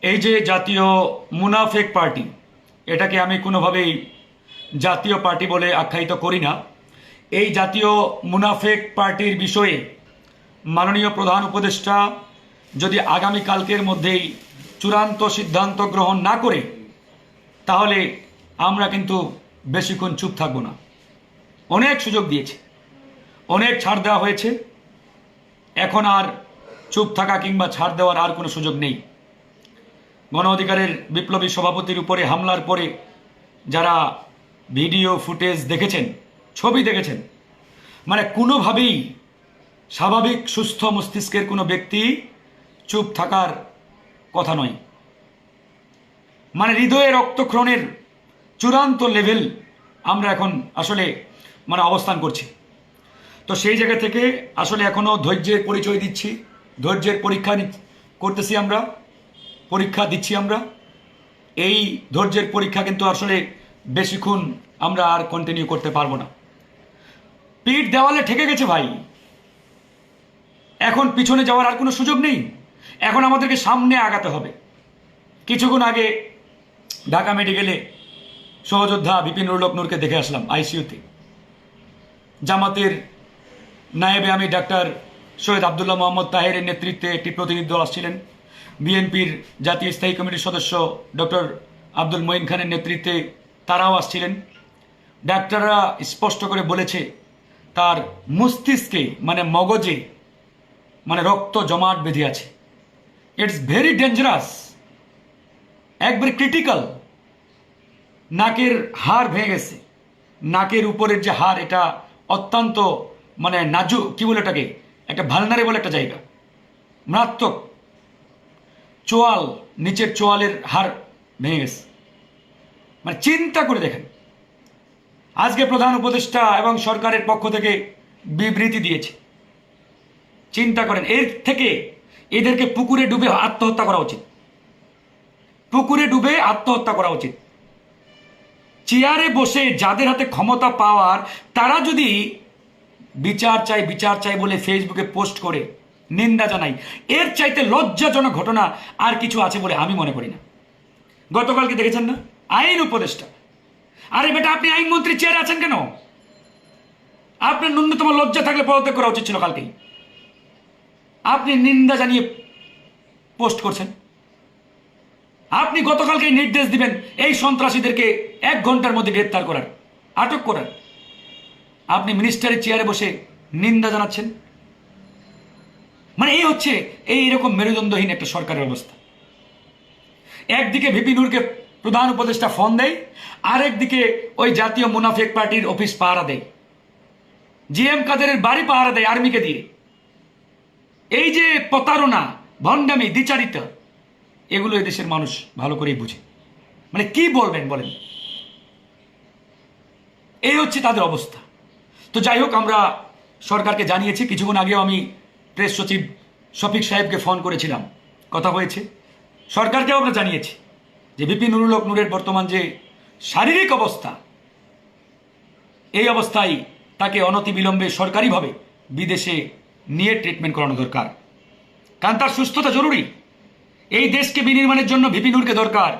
এই যে জাতীয় মুনাফেক পার্টি, এটাকে আমি কোনোভাবেই জাতীয় পার্টি বলে আখ্যায়িত করি না। এই জাতীয় মুনাফেক পার্টির বিষয়ে মাননীয় প্রধান উপদেষ্টা যদি আগামীকালকের মধ্যেই চূড়ান্ত সিদ্ধান্ত গ্রহণ না করে, তাহলে আমরা কিন্তু বেশিক্ষণ চুপ থাকবো না। অনেক সুযোগ দিয়েছে, অনেক ছাড় দেওয়া হয়েছে, এখন আর চুপ থাকা কিংবা ছাড় দেওয়ার আর কোনো সুযোগ নেই। গণ অধিকারের বিপ্লবী সভাপতির উপরে হামলার পরে যারা ভিডিও ফুটেজ দেখেছেন, ছবি দেখেছেন, মানে কোনোভাবেই স্বাভাবিক সুস্থ মস্তিষ্কের কোনো ব্যক্তি চুপ থাকার কথা নয়। মানে হৃদয়ে রক্তক্ষরণের চূড়ান্ত লেভেল আমরা এখন আসলে অবস্থান করছি। তো সেই জায়গা থেকে আসলে এখনও ধৈর্যের পরিচয় দিচ্ছি, ধৈর্যের পরীক্ষা করতেছি, পরীক্ষা দিচ্ছি আমরা। এই ধৈর্যের পরীক্ষা কিন্তু আসলে বেশিক্ষণ আমরা আর কন্টিনিউ করতে পারবো না। পিঠ দেওয়ালে ঠেকে গেছে ভাই, এখন পিছনে যাওয়ার আর কোনো সুযোগ নেই। এখন আমাদেরকে সামনে আগাতে হবে। কিছুক্ষণ আগে ঢাকা মেডিকেলে সহযোদ্ধা বিপিন নূরকে দেখে আসলাম আইসিইউতে। জামাতের নায়েবে আমি ডাক্তার সৈয়দ আবদুল্লাহ মোহাম্মদ তাহেরের নেতৃত্বে একটি প্রতিনিধি দল আসছিলেন। বিএনপির জাতীয় স্থায়ী কমিটির সদস্য ডক্টর আব্দুল মঈন খানের নেতৃত্বে তারাও আসছিলেন। ডাক্তাররা স্পষ্ট করে বলেছে তার মস্তিষ্কে মগজে রক্ত জমাট বেঁধে আছে। ইটস ভেরি ডেঞ্জারাস, একবারে ক্রিটিক্যাল। নাকের হাড় ভেঙে গেছে, নাকের উপরের যে হাড় এটা অত্যন্ত নাজুক, কি বলে এটাকে, একটা ভালনারেবল একটা জায়গা, মারাত্মক। চোয়াল, নিচের চোয়ালের হাড় ভেঙে গেছে। চিন্তা করে দেখেন, আজকে প্রধান উপদেষ্টা এবং সরকারের পক্ষ থেকে বিবৃতি দিয়েছে। চিন্তা করেন, এর থেকে এদেরকে পুকুরে ডুবে আত্মহত্যা করা উচিত, পুকুরে ডুবে আত্মহত্যা করা উচিত। চেয়ারে বসে যাদের হাতে ক্ষমতা পাওয়ার, তারা যদি বিচার চাই বলে ফেসবুকে পোস্ট করে নিন্দা জানাই, এর চাইতে লজ্জাজনক ঘটনা আর কিছু আছে বলে আমি মনে করি না। গতকালকে দেখেছেন না, আইন উপদেষ্টা। আরে বেটা, আপনি আইনমন্ত্রী চেয়ারে আছেন কেন? আপনার ন্যূনতম লজ্জা থাকলে পদত্যাগ করা উচিত ছিল কালকেই। আপনি নিন্দা জানিয়ে পোস্ট করছেন। আপনি গতকালকেই নির্দেশ দিবেন এই সন্ত্রাসীদেরকে 1 ঘন্টার মধ্যে গ্রেপ্তার করার, আটক করার। আপনি মিনিস্টারের চেয়ারে বসে নিন্দা জানাচ্ছেন। এই হচ্ছে এইরকম মেরুদণ্ডহীন একটা সরকারের অবস্থা। একদিকে ভিপি নূরকে প্রধান উপদেষ্টা ফোন দেয়, আরেকদিকে ওই জাতীয় মুনাফেক পার্টির অফিস পাহারা দেয়, জিএম কাদেরের বাড়ি পাহারা দেয় আর্মিকে দিয়ে। এই যে প্রতারণা, ভণ্ডামি, দ্বিচারিতা, এগুলো এদেশের মানুষ ভালো করেই বুঝে। কি বলবেন বলেন? এই হচ্ছে তাদের অবস্থা। তো যাই হোক, আমরা সরকারকে জানিয়েছি। কিছুক্ষণ আগেও আমি প্রেস সচিব শফিক সাহেবকে ফোন করেছিলাম, কথা হয়েছে। সরকারকেও আমরা জানিয়েছি যে বিপিন নূরের বর্তমান যে শারীরিক অবস্থা, এই অবস্থায় তাকে অনতিবিলম্বে সরকারিভাবে বিদেশে নিয়ে ট্রিটমেন্ট করানো দরকার, কারণ তার সুস্থতা জরুরি। এই দেশকে বিনির্মাণের জন্য ভিপি নূরকে দরকার।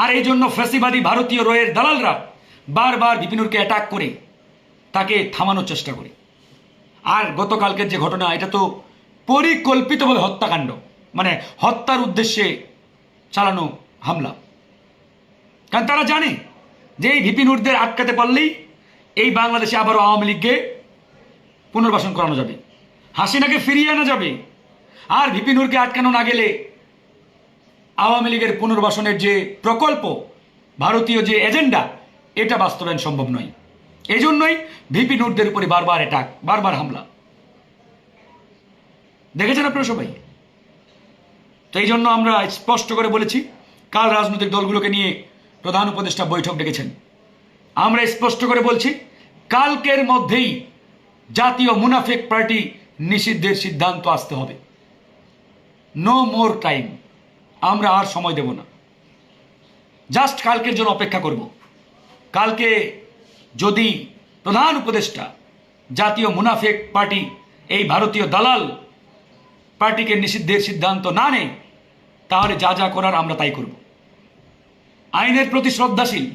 আর এই জন্য ফ্যাসিবাদী ভারতীয় রয়ের দালালরা বারবার ভিপি নূরকে অ্যাটাক করে তাকে থামানোর চেষ্টা করে। আর গতকালকের যে ঘটনা, এটা তো পরিকল্পিতভাবে হত্যাকাণ্ড, হত্যার উদ্দেশ্যে চালানো হামলা। কারণ তারা জানে যে এই ভিপি নূরদের আটকাতে পারলেই এই বাংলাদেশে আবারও আওয়ামী লীগকে পুনর্বাসন করানো যাবে, হাসিনাকে ফিরিয়ে আনা যাবে। আর ভিপি নূরকে আটকানো না গেলে আওয়ামী লীগের পুনর্বাসনের যে প্রকল্প, ভারতীয় যে এজেন্ডা, এটা বাস্তবায়ন সম্ভব নয়। এই জন্যই ভিপি নূরদের উপরে বারবার অ্যাটাক, বারবার হামলা। দেখেছেন আপনারা সবাই। তো এই জন্য আমরা স্পষ্ট করে বলেছি, কাল রাজনৈতিক দলগুলোকে নিয়ে প্রধান উপদেষ্টা বৈঠক ডেকেছেন। আমরা স্পষ্ট করে বলছি, কালকের মধ্যেই জাতীয় মুনাফেক পার্টি নিষিদ্ধের সিদ্ধান্ত আসতে হবে। নো মোর টাইম, আমরা আর সময় দেব না। জাস্ট কালকের জন্য অপেক্ষা করব। কালকে যদি প্রধান উপদেষ্টা জাতীয় মুনাফেক পার্টি, এই ভারতীয় দালাল পার্টিকে নিষিদ্ধের সিদ্ধান্ত না নেয়, তাহলে যা যা করার আমরা তাই করব। আইনের প্রতি শ্রদ্ধাশীল।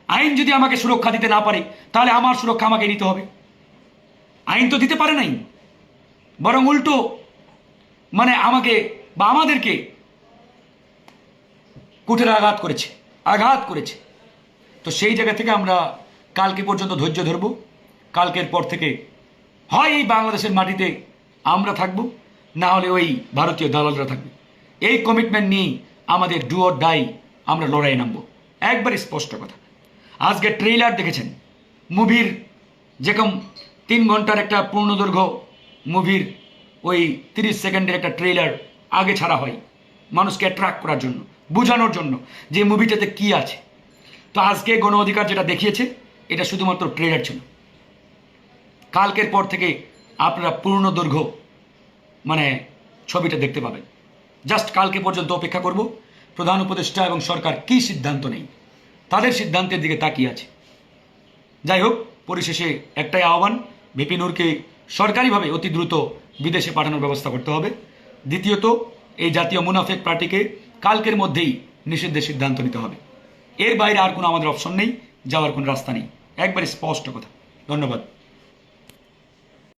আইন যদি আমাকে সুরক্ষা দিতে না পারে তাহলে আমার সুরক্ষা আমাকে নিতে হবে। আইন তো দিতে পারে নাই, বরং উল্টো মানে আমাকে বা আমাদেরকে কুঠের আঘাত করেছে। তো সেই জায়গা থেকে আমরা কালকে পর্যন্ত ধৈর্য ধরব। কালকের পর থেকে হয় এই বাংলাদেশের মাটিতে আমরা থাকব, না হলে ওই ভারতীয় দালালরা থাকবে। এই কমিটমেন্ট নিয়েই আমাদের ডু অর ডাই আমরা লড়াই নামব। একবারে স্পষ্ট কথা। আজকে ট্রেইলার দেখেছেন মুভির, যেরকম 3 ঘন্টার একটা পূর্ণদৈর্ঘ্য মুভির ওই 30 সেকেন্ডের একটা ট্রেইলার আগে ছাড়া হয় মানুষকে অ্যাট্রাক্ট করার জন্য, বোঝানোর জন্য যে মুভিটাতে কি আছে। তো আজকে গণ অধিকার যেটা দেখিয়েছে এটা শুধুমাত্র ট্রেলার ছিল। কালকের পর থেকে আপনারা পূর্ণ দৈর্ঘ্য মানে ছবিটা দেখতে পাবেন। জাস্ট কালকে পর্যন্ত অপেক্ষা করব প্রধান উপদেষ্টা এবং সরকার কি সিদ্ধান্ত নেই, তাদের সিদ্ধান্তের দিকে তাকিয়ে আছে। যাই হোক, পরিশেষে একটাই আহ্বান, ভিপি নূরকে সরকারিভাবে অতি দ্রুত বিদেশে পাঠানোর ব্যবস্থা করতে হবে। দ্বিতীয়ত, এই জাতীয় মুনাফেক পার্টিকে কালকের মধ্যেই নিষিদ্ধের সিদ্ধান্ত নিতে হবে। এর বাইরে আর কোনো আমাদের অপশন নেই, যাওয়ার কোনো রাস্তা নেই। একবারে স্পষ্ট কথা। ধন্যবাদ।